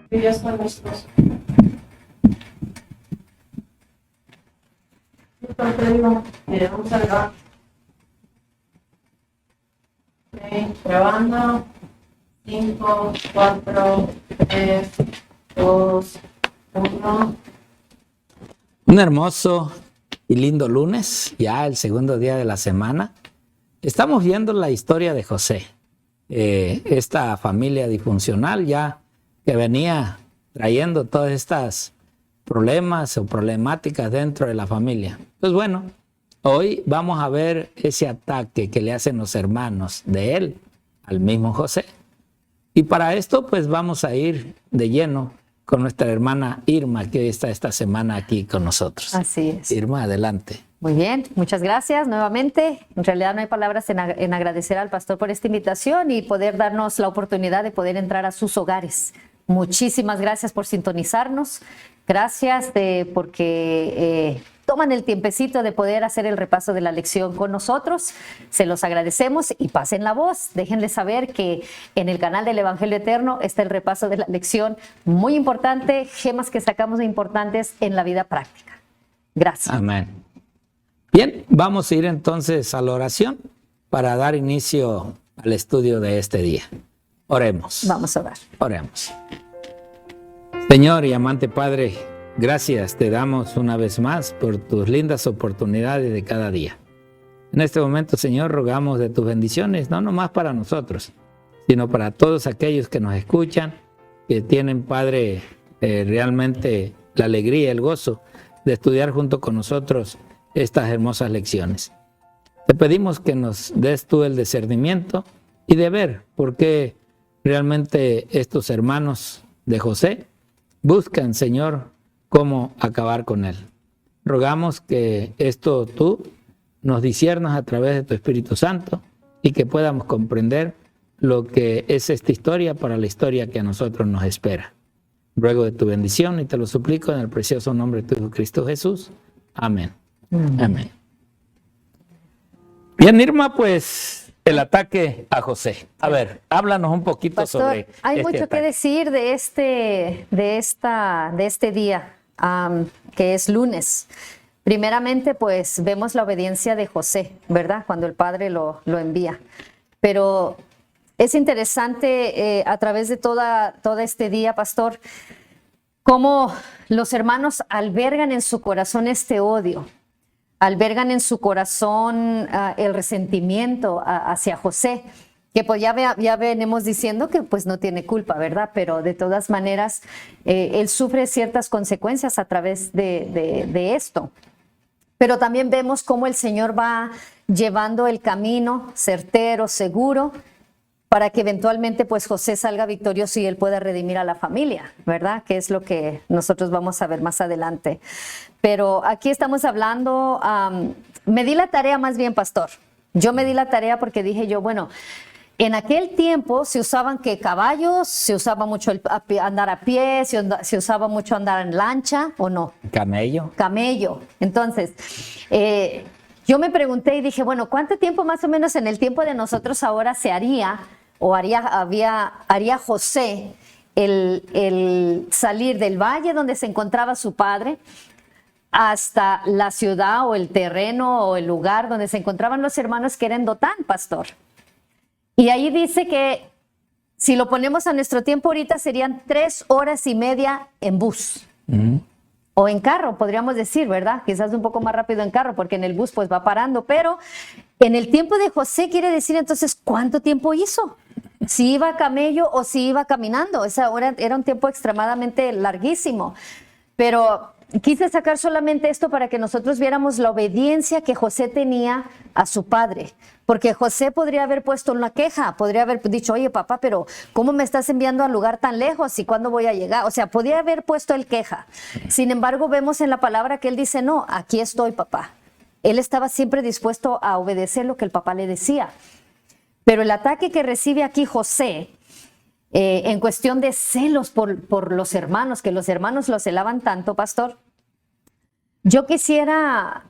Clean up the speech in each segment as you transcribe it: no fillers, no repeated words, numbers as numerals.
que Dios con nosotros. Vamos a grabar. Grabando. 5, 4, 3, 2, 1. Un hermoso y lindo lunes, ya el segundo día de la semana. Estamos viendo la historia de José, esta familia disfuncional ya que venía trayendo todas estas problemas o problemáticas dentro de la familia. Pues bueno, hoy vamos a ver ese ataque que le hacen los hermanos de él al mismo José. Y para esto pues vamos a ir de lleno con nuestra hermana Irma, que hoy está esta semana aquí con nosotros. Así es. Irma, adelante. Muy bien, muchas gracias nuevamente. En realidad no hay palabras en agradecer al pastor por esta invitación y poder darnos la oportunidad de poder entrar a sus hogares. Muchísimas gracias por sintonizarnos. Gracias porque toman el tiempecito de poder hacer el repaso de la lección con nosotros. Se los agradecemos y pasen la voz. Déjenles saber que en el canal del Evangelio Eterno está el repaso de la lección muy importante, gemas que sacamos de importantes en la vida práctica. Gracias. Amén. Bien, vamos a ir entonces a la oración para dar inicio al estudio de este día. Oremos. Vamos a orar. Oremos. Señor y amante Padre, gracias te damos una vez más por tus lindas oportunidades de cada día. En este momento, Señor, rogamos de tus bendiciones, no nomás para nosotros, sino para todos aquellos que nos escuchan, que tienen, Padre, realmente la alegría, el gozo de estudiar junto con nosotros estas hermosas lecciones. Te pedimos que nos des tú el discernimiento y de ver por qué realmente estos hermanos de José buscan, Señor, cómo acabar con él. Rogamos que esto tú nos disciernas a través de tu Espíritu Santo y que podamos comprender lo que es esta historia para la historia que a nosotros nos espera. Ruego de tu bendición y te lo suplico en el precioso nombre de tu Hijo Cristo Jesús. Amén. Amén. Bien, Irma, pues el ataque a José. A ver, háblanos un poquito, Pastor, sobre hay este mucho ataque. que decir de este día, que es lunes. Primeramente, pues vemos la obediencia de José, ¿verdad? Cuando el padre lo envía. Pero es interesante a través de todo este día, pastor, cómo los hermanos albergan en su corazón este odio, albergan en su corazón el resentimiento hacia José, que pues ya venimos diciendo que pues no tiene culpa, ¿verdad? Pero de todas maneras, él sufre ciertas consecuencias a través de esto. Pero también vemos cómo el Señor va llevando el camino certero, seguro, para que eventualmente pues José salga victorioso y él pueda redimir a la familia, ¿verdad? Que es lo que nosotros vamos a ver más adelante. Pero aquí estamos hablando, me di la tarea más bien, pastor. Yo me di la tarea porque dije yo, bueno, en aquel tiempo se usaban que caballos, se usaba mucho andar a pie, se usaba mucho andar en lancha, ¿o no? Camello. Camello. Entonces, yo me pregunté y dije, bueno, ¿cuánto tiempo más o menos en el tiempo de nosotros ahora se haría o haría José el salir del valle donde se encontraba su padre hasta la ciudad o el terreno o el lugar donde se encontraban los hermanos que eran Dotán, pastor? Y ahí dice que si lo ponemos a nuestro tiempo ahorita serían 3 horas y media en bus. O en carro, podríamos decir, ¿verdad? Quizás un poco más rápido en carro, porque en el bus pues va parando, pero en el tiempo de José quiere decir entonces, ¿cuánto tiempo hizo? Si iba a camello o si iba caminando. Esa hora era un tiempo extremadamente larguísimo. Pero quise sacar solamente esto para que nosotros viéramos la obediencia que José tenía a su padre. Porque José podría haber puesto una queja, podría haber dicho, oye papá, pero ¿cómo me estás enviando al lugar tan lejos y cuándo voy a llegar? O sea, podría haber puesto el queja. Sin embargo, vemos en la palabra que él dice, no, aquí estoy, papá. Él estaba siempre dispuesto a obedecer lo que el papá le decía. Pero el ataque que recibe aquí José, en cuestión de celos por los hermanos, que los hermanos lo celaban tanto, pastor, yo quisiera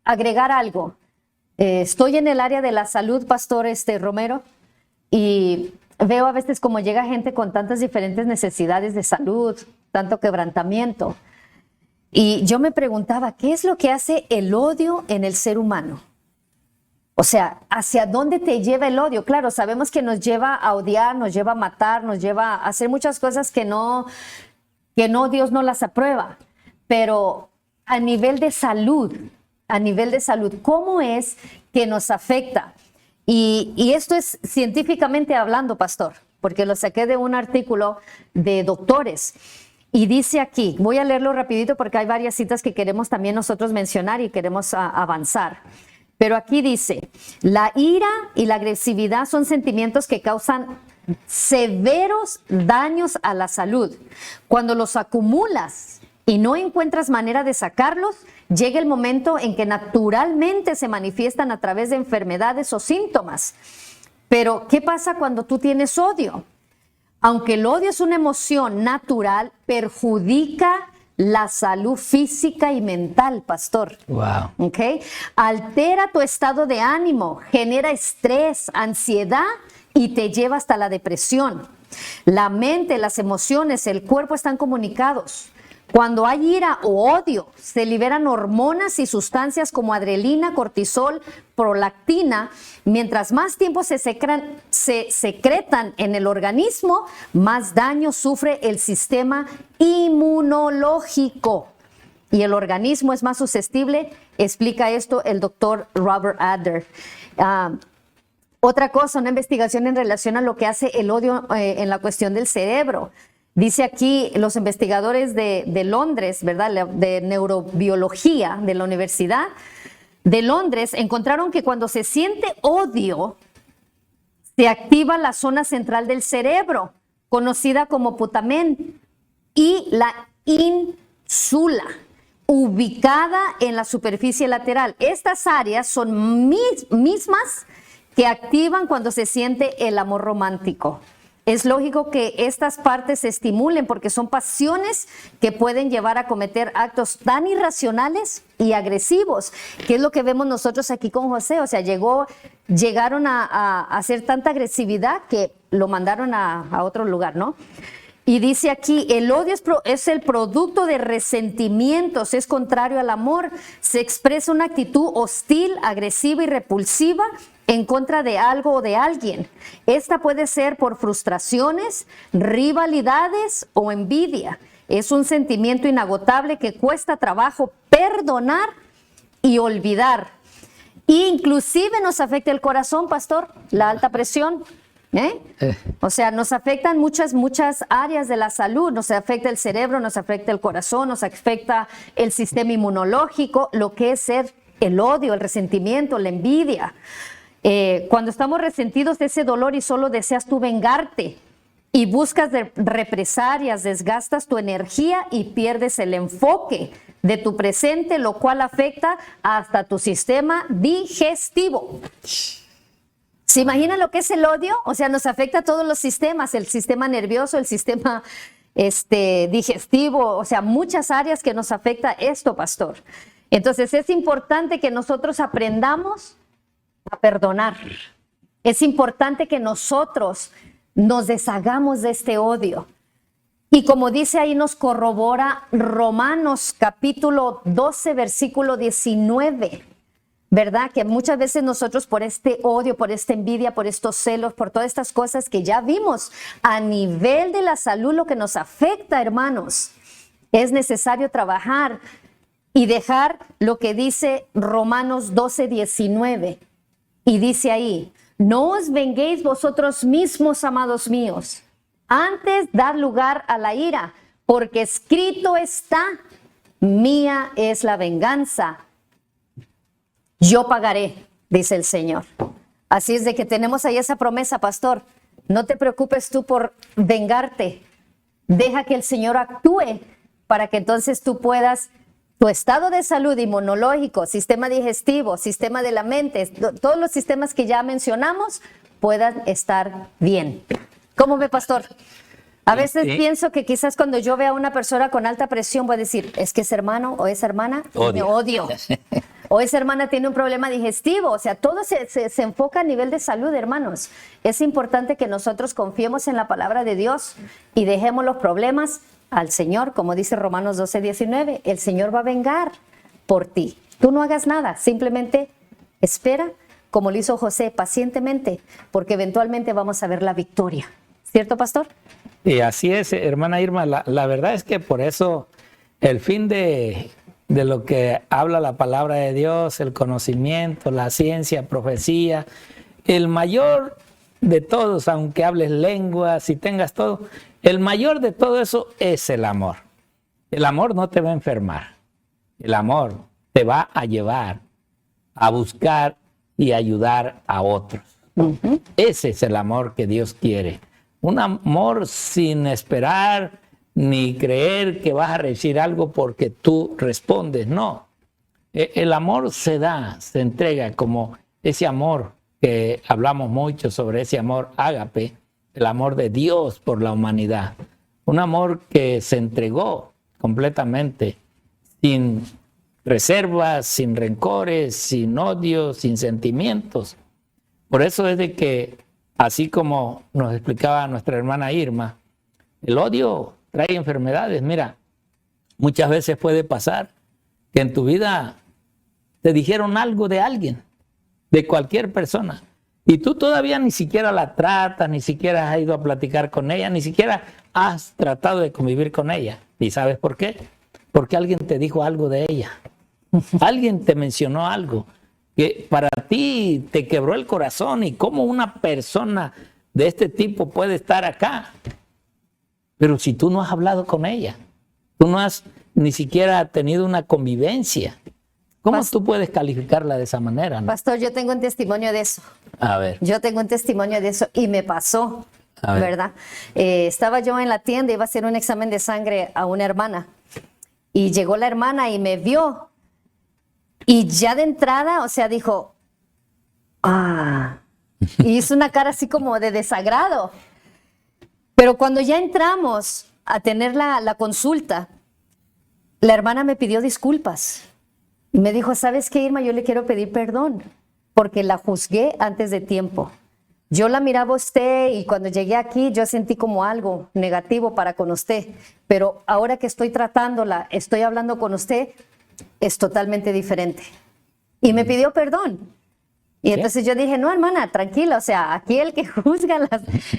agregar algo. Estoy en el área de la salud, pastor Romero, y veo a veces como llega gente con tantas diferentes necesidades de salud, tanto quebrantamiento. Y yo me preguntaba, ¿qué es lo que hace el odio en el ser humano? O sea, ¿hacia dónde te lleva el odio? Claro, sabemos que nos lleva a odiar, nos lleva a matar, nos lleva a hacer muchas cosas que no Dios no las aprueba. Pero a nivel de salud, ¿cómo es que nos afecta? Y esto es científicamente hablando, pastor, porque lo saqué de un artículo de doctores. Y dice aquí, voy a leerlo rapidito porque hay varias citas que queremos también nosotros mencionar y queremos avanzar. Pero aquí dice, la ira y la agresividad son sentimientos que causan severos daños a la salud. Cuando los acumulas y no encuentras manera de sacarlos, llega el momento en que naturalmente se manifiestan a través de enfermedades o síntomas. Pero, ¿qué pasa cuando tú tienes odio? Aunque el odio es una emoción natural, perjudica la salud física y mental, pastor. Wow. ¿Okay? Altera tu estado de ánimo, genera estrés, ansiedad y te lleva hasta la depresión. La mente, las emociones, el cuerpo están comunicados. Cuando hay ira o odio, se liberan hormonas y sustancias como adrenalina, cortisol, prolactina. Mientras más tiempo se secretan en el organismo, más daño sufre el sistema inmunológico. Y el organismo es más susceptible, explica esto el doctor Robert Adler. Otra cosa, una investigación en relación a lo que hace el odio en la cuestión del cerebro. Dice aquí los investigadores de Londres, ¿verdad? De neurobiología de la Universidad de Londres, encontraron que cuando se siente odio, se activa la zona central del cerebro, conocida como putamen, y la ínsula, ubicada en la superficie lateral. Estas áreas son mismas que activan cuando se siente el amor romántico. Es lógico que estas partes se estimulen porque son pasiones que pueden llevar a cometer actos tan irracionales y agresivos, que es lo que vemos nosotros aquí con José. O sea, llegaron a hacer tanta agresividad que lo mandaron a otro lugar, ¿no? Y dice aquí, el odio es el producto de resentimientos, es contrario al amor, se expresa una actitud hostil, agresiva y repulsiva en contra de algo o de alguien. Esta puede ser por frustraciones, rivalidades o envidia. Es un sentimiento inagotable que cuesta trabajo perdonar y olvidar. Inclusive nos afecta el corazón, pastor, la alta presión. O sea, nos afectan muchas áreas de la salud, nos afecta el cerebro, nos afecta el corazón, nos afecta el sistema inmunológico, lo que es ser el odio, el resentimiento, la envidia. Cuando estamos resentidos de ese dolor y solo deseas tú vengarte y buscas represalias, desgastas tu energía y pierdes el enfoque de tu presente, lo cual afecta hasta tu sistema digestivo. ¿Se imagina lo que es el odio? O sea, nos afecta a todos los sistemas, el sistema nervioso, el sistema digestivo, o sea, muchas áreas que nos afecta esto, pastor. Entonces es importante que nosotros aprendamos a perdonar. Es importante que nosotros nos deshagamos de este odio. Y como dice ahí, nos corrobora Romanos capítulo 12, versículo 19. ¿Verdad? Que muchas veces nosotros por este odio, por esta envidia, por estos celos, por todas estas cosas que ya vimos a nivel de la salud, lo que nos afecta, hermanos, es necesario trabajar y dejar lo que dice Romanos 12, 19. Y dice ahí, no os venguéis vosotros mismos, amados míos, antes dar lugar a la ira, porque escrito está, mía es la venganza. Yo pagaré, dice el Señor. Así es de que tenemos ahí esa promesa, pastor. No te preocupes tú por vengarte. Deja que el Señor actúe para que entonces tú puedas, tu estado de salud inmunológico, sistema digestivo, sistema de la mente, todos los sistemas que ya mencionamos puedan estar bien. ¿Cómo ve, pastor? A veces pienso que quizás cuando yo vea a una persona con alta presión voy a decir, es que es hermano o es hermana, me odio. o esa hermana tiene un problema digestivo. O sea, todo se enfoca a nivel de salud, hermanos. Es importante que nosotros confiemos en la palabra de Dios y dejemos los problemas al Señor, como dice Romanos 12:19. El Señor va a vengar por ti. Tú no hagas nada, simplemente espera, como lo hizo José, pacientemente, porque eventualmente vamos a ver la victoria. ¿Cierto, pastor? Y así es, hermana Irma, la verdad es que por eso el fin de lo que habla la palabra de Dios, el conocimiento, la ciencia, profecía, el mayor de todos, aunque hables lenguas y tengas todo, el mayor de todo eso es el amor. El amor no te va a enfermar, el amor te va a llevar a buscar y ayudar a otros. Ese es el amor que Dios quiere. Un amor sin esperar ni creer que vas a recibir algo porque tú respondes. No. El amor se da, se entrega, como ese amor que hablamos mucho sobre, ese amor ágape, el amor de Dios por la humanidad. Un amor que se entregó completamente, sin reservas, sin rencores, sin odios, sin sentimientos. Por eso es de que, así como nos explicaba nuestra hermana Irma, el odio trae enfermedades. Mira, muchas veces puede pasar que en tu vida te dijeron algo de alguien, de cualquier persona, y tú todavía ni siquiera la tratas, ni siquiera has ido a platicar con ella, ni siquiera has tratado de convivir con ella. ¿Y sabes por qué? Porque alguien te dijo algo de ella. Alguien te mencionó algo que para ti te quebró el corazón. Y cómo una persona de este tipo puede estar acá. Pero si tú no has hablado con ella, tú no has ni siquiera tenido una convivencia, ¿cómo tú puedes calificarla de esa manera, ¿no? Pastor, yo tengo un testimonio de eso. A ver. Yo tengo un testimonio de eso y me pasó, ¿verdad? Estaba yo en la tienda, iba a hacer un examen de sangre a una hermana. Y llegó la hermana y me vio. Y ya de entrada, o sea, dijo, y hizo una cara así como de desagrado. Pero cuando ya entramos a tener la consulta, la hermana me pidió disculpas. Y me dijo, ¿sabes qué, Irma? Yo le quiero pedir perdón porque la juzgué antes de tiempo. Yo la miraba a usted y cuando llegué aquí yo sentí como algo negativo para con usted. Pero ahora que estoy tratándola, estoy hablando con usted, es totalmente diferente. Y me pidió perdón. Y entonces yo dije, no, hermana, tranquila, o sea, aquí el que juzga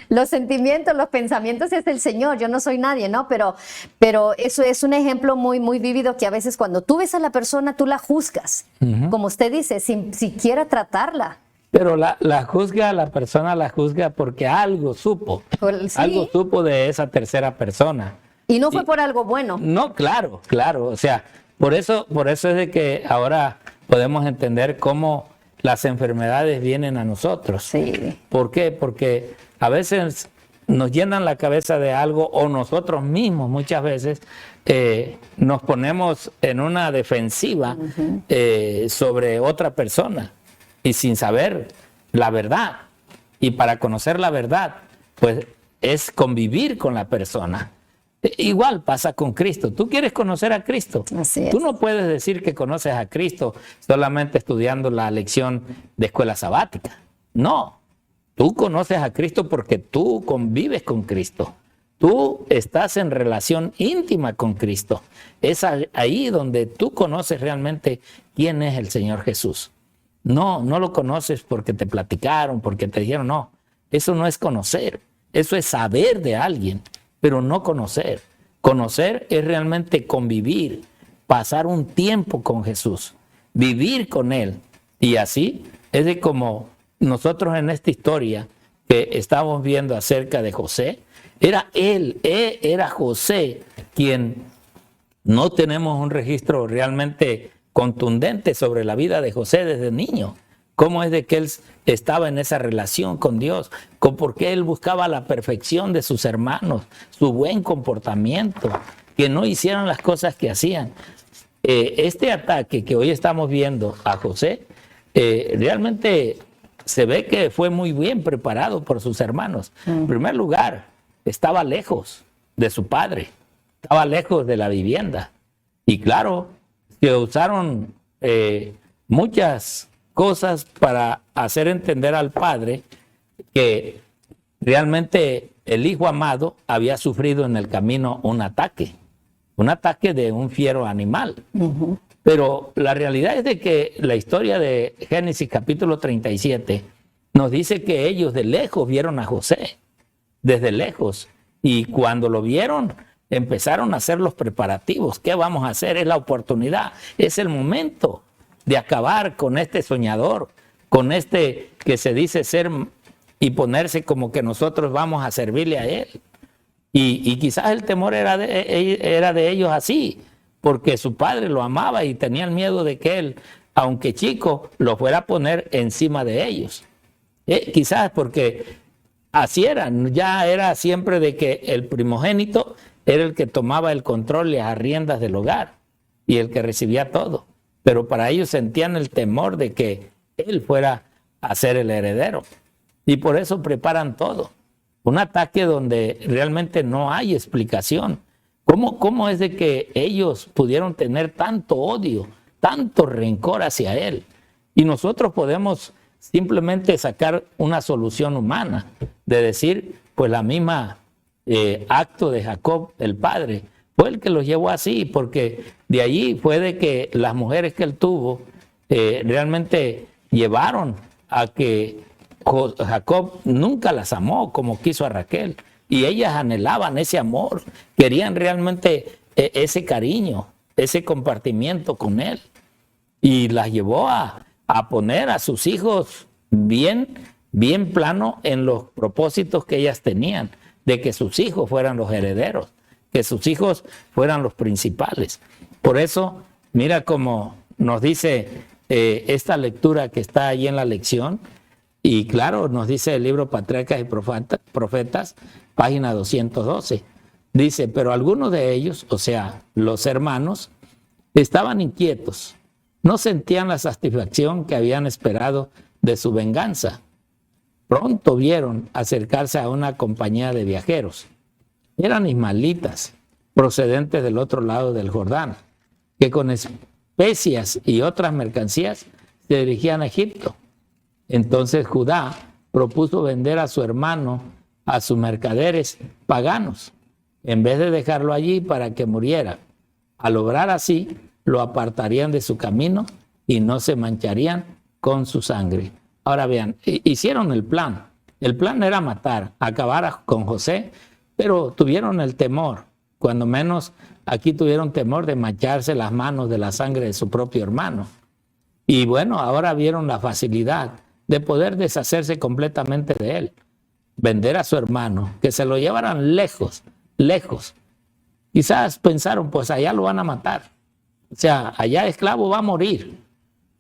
los sentimientos, los pensamientos es el Señor, yo no soy nadie, ¿no? Pero eso es un ejemplo muy, muy vívido que a veces cuando tú ves a la persona, tú la juzgas, como usted dice, sin siquiera tratarla. Pero la persona la juzga porque algo supo, Sí. Algo supo de esa tercera persona. Y no fue por algo bueno. No, claro, o sea, por eso es de que ahora podemos entender cómo las enfermedades vienen a nosotros. Sí. ¿Por qué? Porque a veces nos llenan la cabeza de algo o nosotros mismos muchas veces nos ponemos en una defensiva sobre otra persona y sin saber la verdad. Y para conocer la verdad, pues es convivir con la persona. Igual pasa con Cristo. Tú quieres conocer a Cristo. Así es. Tú no puedes decir que conoces a Cristo solamente estudiando la lección de escuela sabática. No. Tú conoces a Cristo porque tú convives con Cristo. Tú estás en relación íntima con Cristo. Es ahí donde tú conoces realmente quién es el Señor Jesús. No lo conoces porque te platicaron, porque te dijeron, no. Eso no es conocer. Eso es saber de alguien, pero no conocer. Conocer es realmente convivir, pasar un tiempo con Jesús, vivir con Él. Y así es de como nosotros en esta historia que estamos viendo acerca de José, era José quien no tenemos un registro realmente contundente sobre la vida de José desde niño. Cómo es de que él estaba en esa relación con Dios, por qué él buscaba la perfección de sus hermanos, su buen comportamiento, que no hicieran las cosas que hacían. Este ataque que hoy estamos viendo a José, realmente se ve que fue muy bien preparado por sus hermanos. En primer lugar, estaba lejos de su padre, estaba lejos de la vivienda. Y claro, que usaron muchas cosas para hacer entender al padre que realmente el hijo amado había sufrido en el camino un ataque de un fiero animal. Pero la realidad es de que la historia de Génesis capítulo 37 nos dice que ellos de lejos vieron a José, desde lejos, y cuando lo vieron empezaron a hacer los preparativos. ¿Qué vamos a hacer? Es la oportunidad, es el momento de acabar con este soñador, con este que se dice ser y ponerse como que nosotros vamos a servirle a él. Y quizás el temor era de ellos así, porque su padre lo amaba y tenían miedo de que él, aunque chico, lo fuera a poner encima de ellos. Quizás porque así era, ya era siempre de que el primogénito era el que tomaba el control y las riendas del hogar y el que recibía todo. Pero para ellos sentían el temor de que él fuera a ser el heredero. Y por eso preparan todo. Un ataque donde realmente no hay explicación. ¿Cómo es de que ellos pudieron tener tanto odio, tanto rencor hacia él? Y nosotros podemos simplemente sacar una solución humana, de decir, pues la misma acto de Jacob, el padre, fue el que los llevó así, porque de allí fue de que las mujeres que él tuvo realmente llevaron a que Jacob nunca las amó como quiso a Raquel. Y ellas anhelaban ese amor, querían realmente ese cariño, ese compartimiento con él. Y las llevó a poner a sus hijos bien plano en los propósitos que ellas tenían, de que sus hijos fueran los herederos, que sus hijos fueran los principales. Por eso, mira cómo nos dice esta lectura que está ahí en la lección, y claro, nos dice el libro Patriarcas y Profetas, página 212. Dice, pero algunos de ellos, o sea, los hermanos, estaban inquietos, no sentían la satisfacción que habían esperado de su venganza. Pronto vieron acercarse a una compañía de viajeros. Eran ismaelitas, procedentes del otro lado del Jordán, que con especias y otras mercancías se dirigían a Egipto. Entonces Judá propuso vender a su hermano a sus mercaderes paganos, en vez de dejarlo allí para que muriera. Al obrar así, lo apartarían de su camino y no se mancharían con su sangre. Ahora vean, hicieron el plan. El plan era matar, acabar con José, pero tuvieron el temor, cuando menos aquí tuvieron temor de mancharse las manos de la sangre de su propio hermano. Y bueno, ahora vieron la facilidad de poder deshacerse completamente de él, vender a su hermano, que se lo llevaran lejos. Quizás pensaron, pues allá lo van a matar, o sea, allá esclavo va a morir.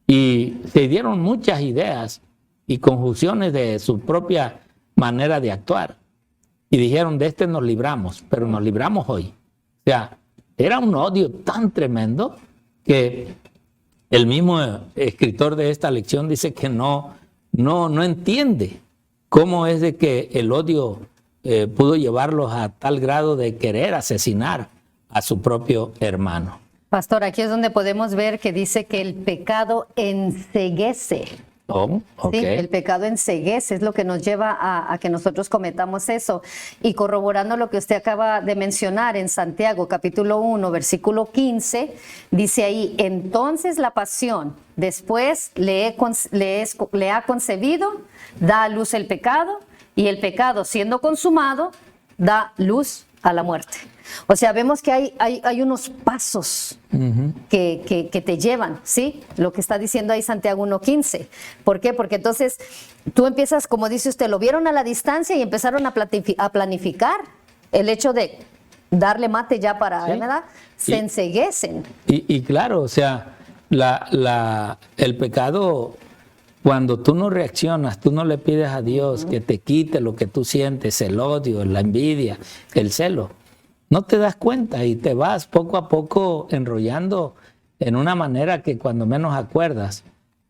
Y se dieron muchas ideas y conjunciones de su propia manera de actuar. Y dijeron, de este nos libramos, pero nos libramos hoy. O sea, era un odio tan tremendo que el mismo escritor de esta lección dice que no entiende cómo es de que el odio pudo llevarlos a tal grado de querer asesinar a su propio hermano. Pastor, aquí es donde podemos ver que dice que el pecado enceguece. Oh, okay. Sí, el pecado enceguece, es lo que nos lleva a que nosotros cometamos eso. Y corroborando lo que usted acaba de mencionar en Santiago, capítulo 1, versículo 15, dice ahí, entonces la pasión después le ha concebido, da a luz el pecado, y el pecado siendo consumado, da luz a la muerte. O sea, vemos que hay unos pasos que te llevan, ¿sí? Lo que está diciendo ahí Santiago 1:15. ¿Por qué? Porque entonces tú empiezas, como dice usted, lo vieron a la distancia y empezaron a planificar el hecho de darle mate ya para, ¿sí? ¿verdad? Se enceguecen. Y claro, o sea, el pecado, cuando tú no reaccionas, tú no le pides a Dios que te quite lo que tú sientes, el odio, la envidia, el celo. No te das cuenta y te vas poco a poco enrollando en una manera que cuando menos acuerdas,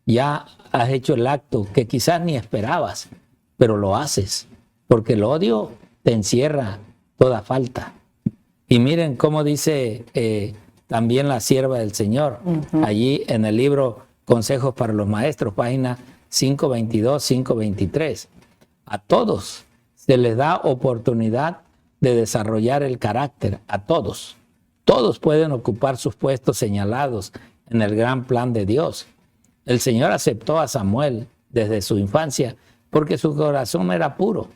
ya has hecho el acto que quizás ni esperabas, pero lo haces, porque el odio te encierra toda falta. Y miren cómo dice también la sierva del Señor, allí en el libro Consejos para los Maestros, página 522, 523. A todos se les da oportunidad de desarrollar el carácter, a todos. Todos pueden ocupar sus puestos señalados en el gran plan de Dios. El Señor aceptó a Samuel desde su infancia porque su corazón era puro.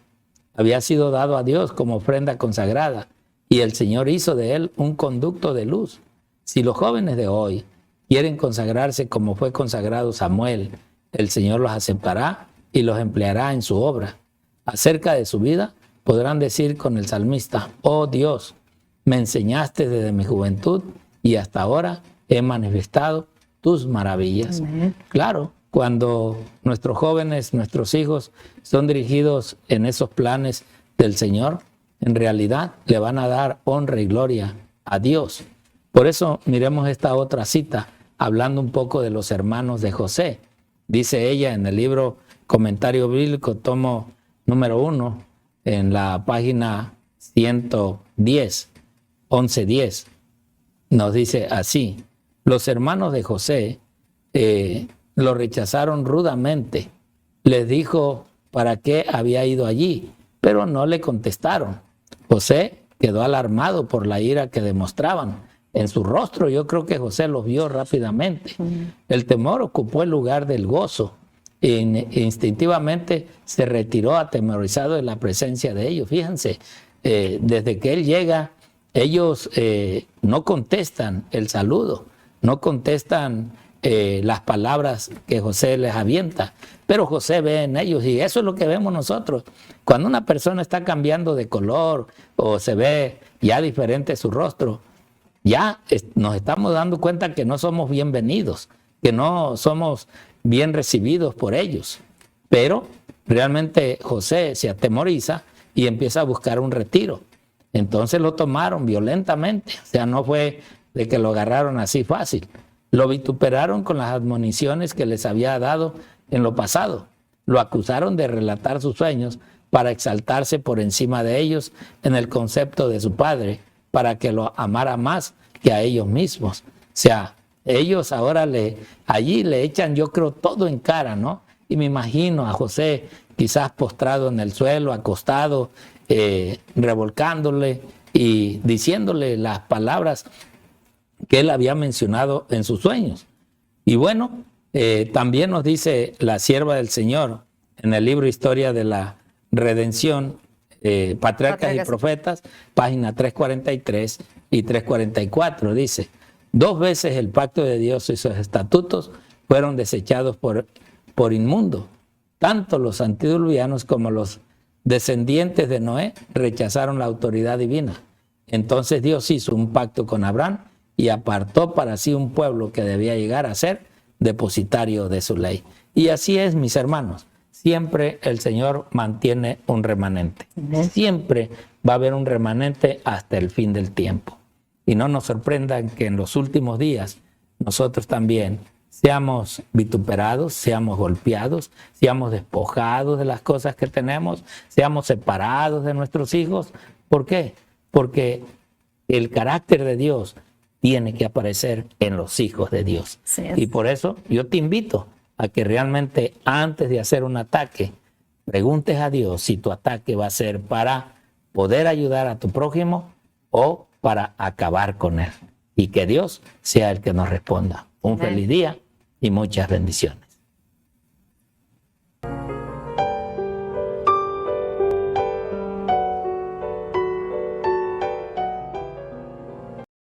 Había sido dado a Dios como ofrenda consagrada y el Señor hizo de él un conducto de luz. Si los jóvenes de hoy quieren consagrarse como fue consagrado Samuel, el Señor los aceptará y los empleará en su obra. Acerca de su vida, podrán decir con el salmista: oh Dios, me enseñaste desde mi juventud y hasta ahora he manifestado tus maravillas. Amén. Claro, cuando nuestros jóvenes, nuestros hijos son dirigidos en esos planes del Señor, en realidad le van a dar honra y gloria a Dios. Por eso miremos esta otra cita, hablando un poco de los hermanos de José. Dice ella en el libro Comentario Bíblico, tomo número 1, en la página 110, 11:10, nos dice así: los hermanos de José lo rechazaron rudamente. Les dijo para qué había ido allí, pero no le contestaron. José quedó alarmado por la ira que demostraban en su rostro. Yo creo que José los vio rápidamente. El temor ocupó el lugar del gozo. Instintivamente se retiró atemorizado de la presencia de ellos. Fíjense, desde que él llega, ellos no contestan el saludo, no contestan las palabras que José les avienta, pero José ve en ellos, y eso es lo que vemos nosotros. Cuando una persona está cambiando de color o se ve ya diferente su rostro, ya nos estamos dando cuenta que no somos bienvenidos, que no somos bien recibidos por ellos. Pero realmente José se atemoriza y empieza a buscar un retiro. Entonces lo tomaron violentamente, o sea, no fue de que lo agarraron así fácil. Lo vituperaron con las admoniciones que les había dado en lo pasado. Lo acusaron de relatar sus sueños para exaltarse por encima de ellos en el concepto de su padre, para que lo amara más que a ellos mismos. O sea, ellos ahora allí le echan, yo creo, todo en cara, ¿no? Y me imagino a José quizás postrado en el suelo, acostado, revolcándole y diciéndole las palabras que él había mencionado en sus sueños. Y bueno, también nos dice la sierva del Señor en el libro Historia de la Redención, Patriarcas y Profetas, página 343 y 344, dice: 2 veces el pacto de Dios y sus estatutos fueron desechados por inmundo. Tanto los antediluvianos como los descendientes de Noé rechazaron la autoridad divina. Entonces Dios hizo un pacto con Abraham y apartó para sí un pueblo que debía llegar a ser depositario de su ley. Y así es, mis hermanos. Siempre el Señor mantiene un remanente. Siempre va a haber un remanente hasta el fin del tiempo. Y no nos sorprendan que en los últimos días nosotros también seamos vituperados, seamos golpeados, seamos despojados de las cosas que tenemos, seamos separados de nuestros hijos. ¿Por qué? Porque el carácter de Dios tiene que aparecer en los hijos de Dios. Sí. Y por eso yo te invito a que realmente antes de hacer un ataque, preguntes a Dios si tu ataque va a ser para poder ayudar a tu prójimo o para acabar con él. Y que Dios sea el que nos responda. Un feliz día y muchas bendiciones.